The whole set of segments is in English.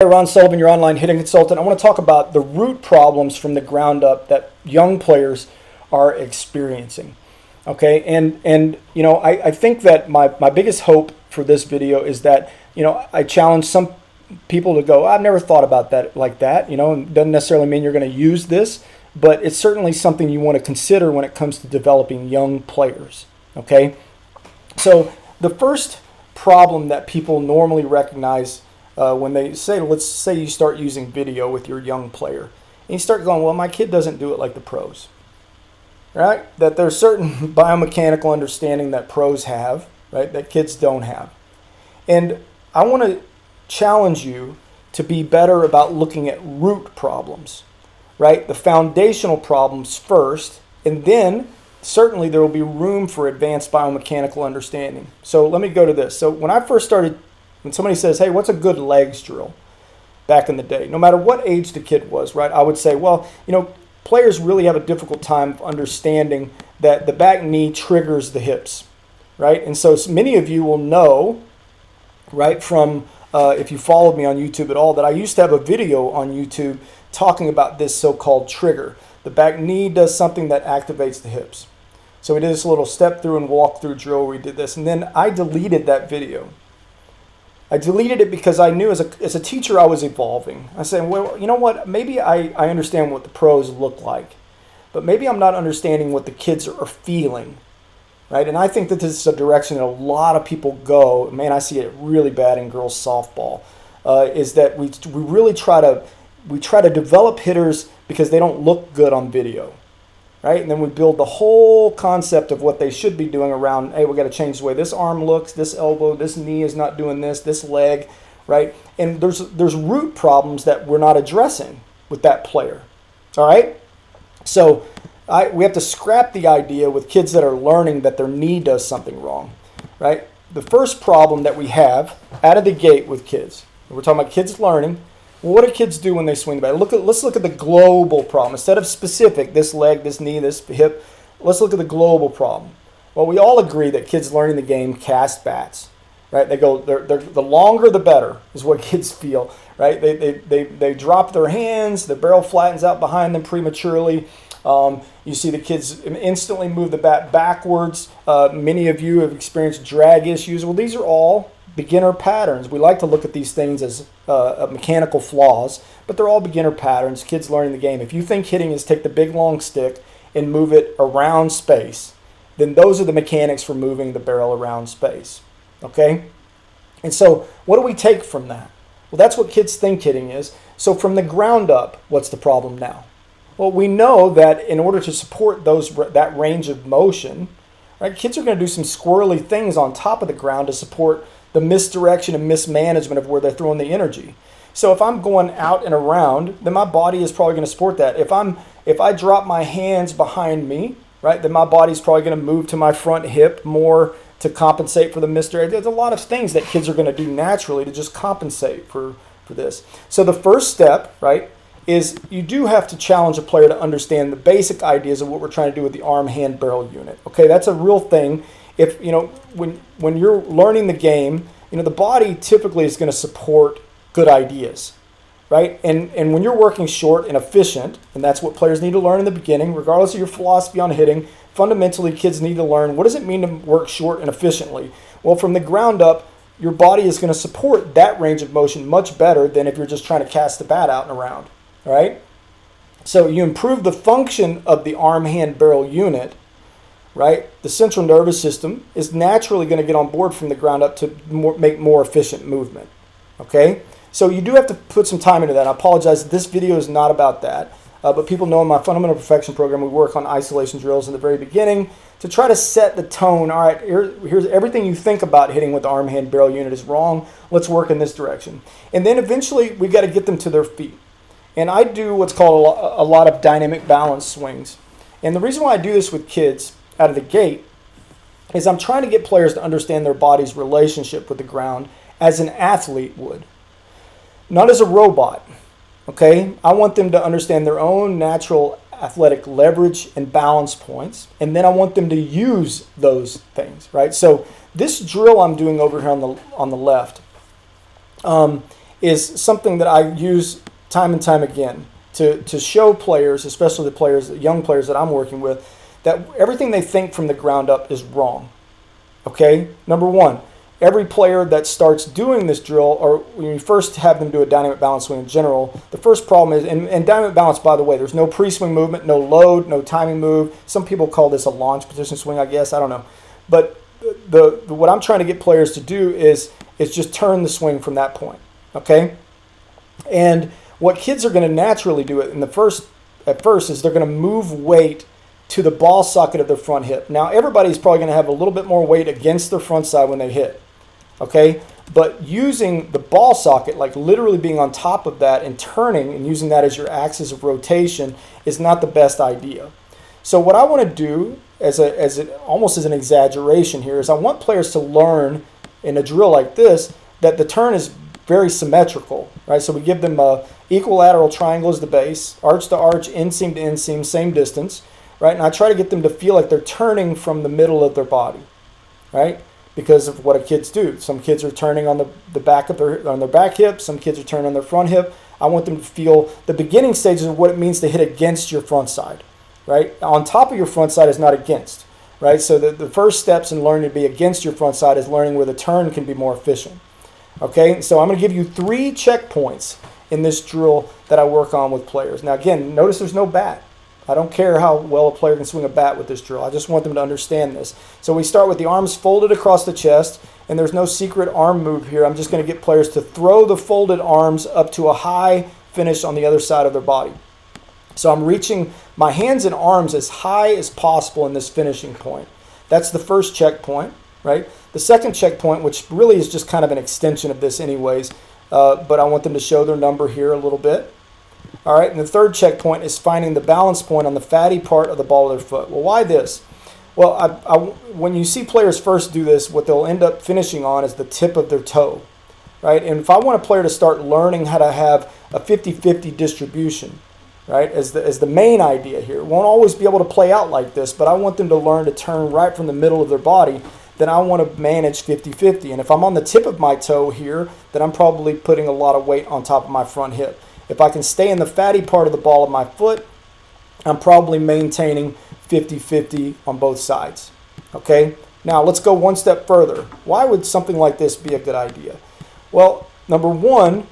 Ron Sullivan, your online hitting consultant. I want to talk about the root problems from the ground up that young players are experiencing. Okay, and you know, I think that my biggest hope for this video is that, you know, I challenge some people to go, I've never thought about that like that. You know, and it doesn't necessarily mean you're going to use this, but it's certainly something you want to consider when it comes to developing young players. Okay, so the first problem that people normally recognize when they say, let's say you start using video with your young player, and you start going, well, my kid doesn't do it like the pros, right? That there's certain biomechanical understanding that pros have, right, that kids don't have. And I want to challenge you to be better about looking at root problems, right? The foundational problems first, and then certainly there will be room for advanced biomechanical understanding. So let me go to this. So when I first started, when somebody says, hey, what's a good legs drill back in the day, no matter what age the kid was, right, I would say, well, you know, players really have a difficult time understanding that the back knee triggers the hips, right? And so many of you will know, right, from if you followed me on YouTube at all, that I used to have a video on YouTube talking about this so-called trigger. The back knee does something that activates the hips. So we did this little step through and walk through drill where we did this, and then I deleted that video. I deleted it because I knew as a teacher I was evolving. I said, well, you know what, maybe I understand what the pros look like, but maybe I'm not understanding what the kids are feeling, right? And I think that this is a direction that a lot of people go. Man, I see it really bad in girls softball, is that we really try to develop hitters because they don't look good on video, right? And then we build the whole concept of what they should be doing around, hey, we got to change the way this arm looks, this elbow, this knee is not doing this leg, right? And there's root problems that we're not addressing with that player, all right? So we have to scrap the idea with kids that are learning that their knee does something wrong, right? The first problem that we have out of the gate with kids, we're talking about kids learning. Well, what do kids do when they swing the bat? Let's look at the global problem. Instead of specific, this leg, this knee, this hip, let's look at the global problem. Well, we all agree that kids learning the game cast bats, right? They go, the longer the better is what kids feel, right? They drop their hands, the barrel flattens out behind them prematurely. You see the kids instantly move the bat backwards. Many of you have experienced drag issues. Well, these are all beginner patterns. We like to look at these things as mechanical flaws, but they're all beginner patterns, kids learning the game. If you think hitting is take the big long stick and move it around space, then those are the mechanics for moving the barrel around space, okay? And so what do we take from that? Well, that's what kids think hitting is. So from the ground up, what's the problem now? Well, we know that in order to support that range of motion, right, kids are going to do some squirrely things on top of the ground to support the misdirection and mismanagement of where they're throwing the energy. So if I'm going out and around, then my body is probably going to support that. If I drop my hands behind me, right, then my body's probably going to move to my front hip more to compensate for the misdirection. There's a lot of things that kids are going to do naturally to just compensate for this. So the first step, right, is you do have to challenge a player to understand the basic ideas of what we're trying to do with the arm hand barrel unit. Okay, that's a real thing. If you know, when you're learning the game, you know, the body typically is going to support good ideas, right? And when you're working short and efficient, and that's what players need to learn in the beginning, regardless of your philosophy on hitting, fundamentally kids need to learn, what does it mean to work short and efficiently? Well, from the ground up, your body is going to support that range of motion much better than if you're just trying to cast the bat out and around, right? So you improve the function of the arm hand barrel unit, right? The central nervous system is naturally going to get on board from the ground up to make more efficient movement, okay? So you do have to put some time into that. I apologize, this video is not about that, but people know in my Fundamental Perfection program, we work on isolation drills in the very beginning to try to set the tone. All right, here's everything you think about hitting with the arm hand barrel unit is wrong. Let's work in this direction. And then eventually we've got to get them to their feet. And I do what's called a lot of dynamic balance swings. And the reason why I do this with kids out of the gate is I'm trying to get players to understand their body's relationship with the ground as an athlete would, not as a robot, okay? I want them to understand their own natural athletic leverage and balance points, and then I want them to use those things, right? So this drill I'm doing over here on the left is something that I use time and time again to show players, especially the players, the young players that I'm working with, that everything they think from the ground up is wrong. Okay? Number one, every player that starts doing this drill, or when you first have them do a dynamic balance swing in general, the first problem is, and dynamic balance, by the way, there's no pre-swing movement, no load, no timing move. Some people call this a launch position swing, I guess. I don't know. But what I'm trying to get players to do is just turn the swing from that point. Okay? And what kids are going to naturally do at first is they're going to move weight to the ball socket of their front hip. Now, everybody's probably going to have a little bit more weight against their front side when they hit, okay? But using the ball socket, like literally being on top of that and turning and using that as your axis of rotation is not the best idea. So what I want to do, almost as an exaggeration here, is I want players to learn in a drill like this that the turn is very symmetrical, right? So we give them a equilateral triangle as the base, arch to arch, inseam to inseam, same distance, right? And I try to get them to feel like they're turning from the middle of their body, right? Because of what kids do. Some kids are turning on the back of on their back hip. Some kids are turning on their front hip. I want them to feel the beginning stages of what it means to hit against your front side, right? On top of your front side is not against, right? So the first steps in learning to be against your front side is learning where the turn can be more efficient, okay? So I'm going to give you 3 checkpoints in this drill that I work on with players. Now, again, notice there's no bat. I don't care how well a player can swing a bat with this drill. I just want them to understand this. So we start with the arms folded across the chest, and there's no secret arm move here. I'm just going to get players to throw the folded arms up to a high finish on the other side of their body. So I'm reaching my hands and arms as high as possible in this finishing point. That's the first checkpoint, right? The second checkpoint, which really is just kind of an extension of this anyways, but I want them to show their number here a little bit. All right, and the third checkpoint is finding the balance point on the fatty part of the ball of their foot. Well, why this? Well, when you see players first do this, what they'll end up finishing on is the tip of their toe, right? And if I want a player to start learning how to have a 50-50 distribution, right, as the main idea here, it won't always be able to play out like this, but I want them to learn to turn right from the middle of their body. Then I want to manage 50-50. And if I'm on the tip of my toe here, then I'm probably putting a lot of weight on top of my front hip. If I can stay in the fatty part of the ball of my foot, I'm probably maintaining 50-50 on both sides. Okay? Now, let's go one step further. Why would something like this be a good idea? Well, number one,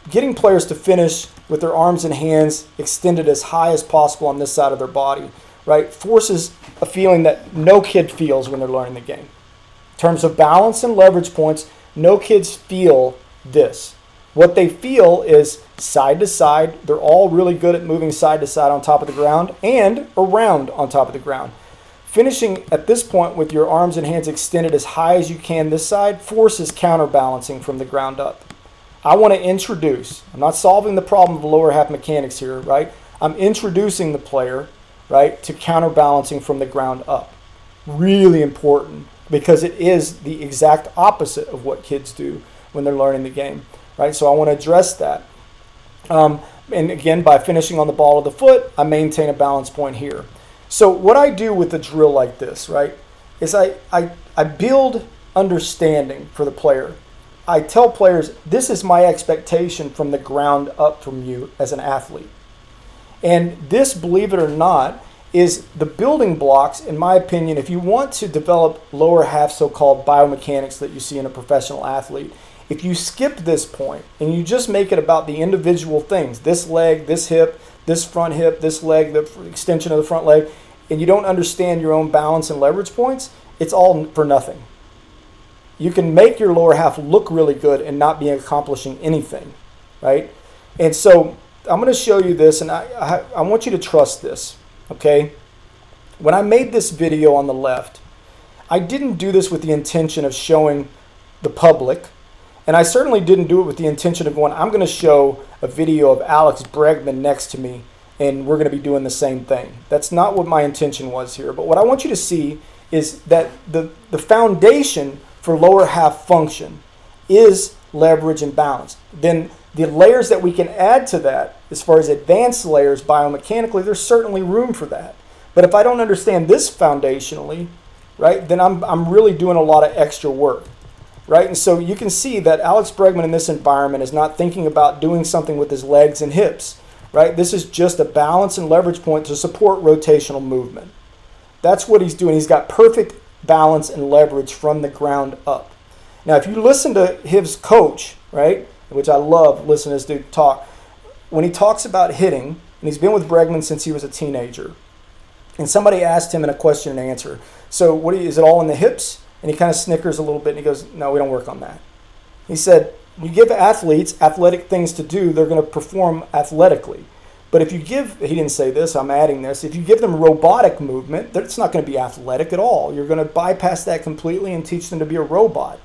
getting players to finish with their arms and hands extended as high as possible on this side of their body, right, forces a feeling that no kid feels when they're learning the game. In terms of balance and leverage points, no kids feel this. What they feel is side to side. They're all really good at moving side to side on top of the ground and around on top of the ground. Finishing at this point with your arms and hands extended as high as you can this side forces counterbalancing from the ground up. I want to introduce, I'm not solving the problem of the lower half mechanics here, right? I'm introducing the player, right, to counterbalancing from the ground up. Really important because it is the exact opposite of what kids do when they're learning the game. Right, so I want to address that. And again, by finishing on the ball of the foot, I maintain a balance point here. So what I do with a drill like this, right, is I build understanding for the player. I tell players, this is my expectation from the ground up from you as an athlete. And this, believe it or not, is the building blocks, in my opinion, if you want to develop lower half so-called biomechanics that you see in a professional athlete. If you skip this point and you just make it about the individual things, this leg, this hip, this front hip, this leg, the extension of the front leg, and you don't understand your own balance and leverage points, it's all for nothing. You can make your lower half look really good and not be accomplishing anything, right? And so I'm going to show you this, and I want you to trust this, okay? When I made this video on the left, I didn't do this with the intention of showing the public. And I certainly didn't do it with the intention of going, I'm going to show a video of Alex Bregman next to me, and we're going to be doing the same thing. That's not what my intention was here. But what I want you to see is that the foundation for lower half function is leverage and balance. Then the layers that we can add to that, as far as advanced layers biomechanically, there's certainly room for that. But if I don't understand this foundationally, right, then I'm really doing a lot of extra work. right? And so you can see that Alex Bregman in this environment is not thinking about doing something with his legs and hips, right? This is just a balance and leverage point to support rotational movement. That's what he's doing. He's got perfect balance and leverage from the ground up. Now, if you listen to his coach, right, which I love listening to this dude talk, when he talks about hitting, and he's been with Bregman since he was a teenager, and somebody asked him in a question and answer, so is it all in the hips? And he kind of snickers a little bit and he goes, no, we don't work on that. He said, you give athletes athletic things to do, they're going to perform athletically. But if you give, he didn't say this, I'm adding this, if you give them robotic movement, it's not going to be athletic at all. You're going to bypass that completely and teach them to be a robot,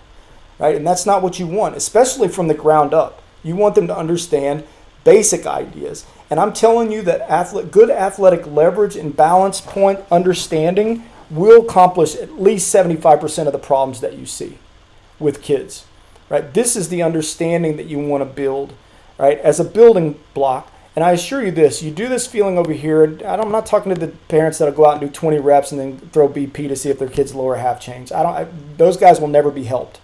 right? And that's not what you want, especially from the ground up. You want them to understand basic ideas. And I'm telling you that good athletic leverage and balance point understanding will accomplish at least 75% of the problems that you see with kids, right? This is the understanding that you want to build, right, as a building block. And I assure you this, you do this feeling over here, and I'm not talking to the parents that'll go out and do 20 reps and then throw BP to see if their kid's lower half change. Those guys will never be helped.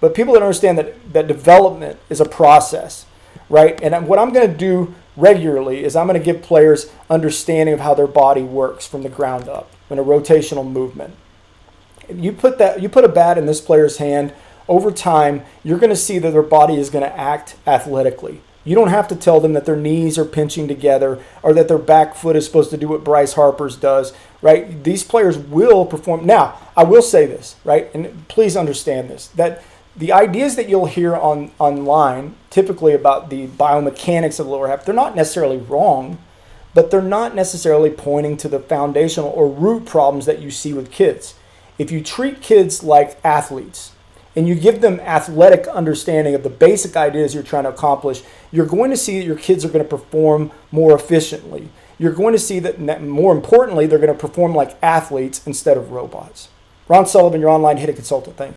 But people that understand that development is a process, right? And what I'm going to do regularly is I'm going to give players understanding of how their body works from the ground up in a rotational movement. You put a bat in this player's hand, over time, you're going to see that their body is going to act athletically. You don't have to tell them that their knees are pinching together or that their back foot is supposed to do what Bryce Harper's does, right? These players will perform. Now, I will say this, right? And please understand this, that the ideas that you'll hear online, typically about the biomechanics of the lower half, they're not necessarily wrong, but they're not necessarily pointing to the foundational or root problems that you see with kids. If you treat kids like athletes, and you give them athletic understanding of the basic ideas you're trying to accomplish, you're going to see that your kids are going to perform more efficiently. You're going to see that, more importantly, they're going to perform like athletes instead of robots. Ron Sullivan, your online hitting consultant. Thanks.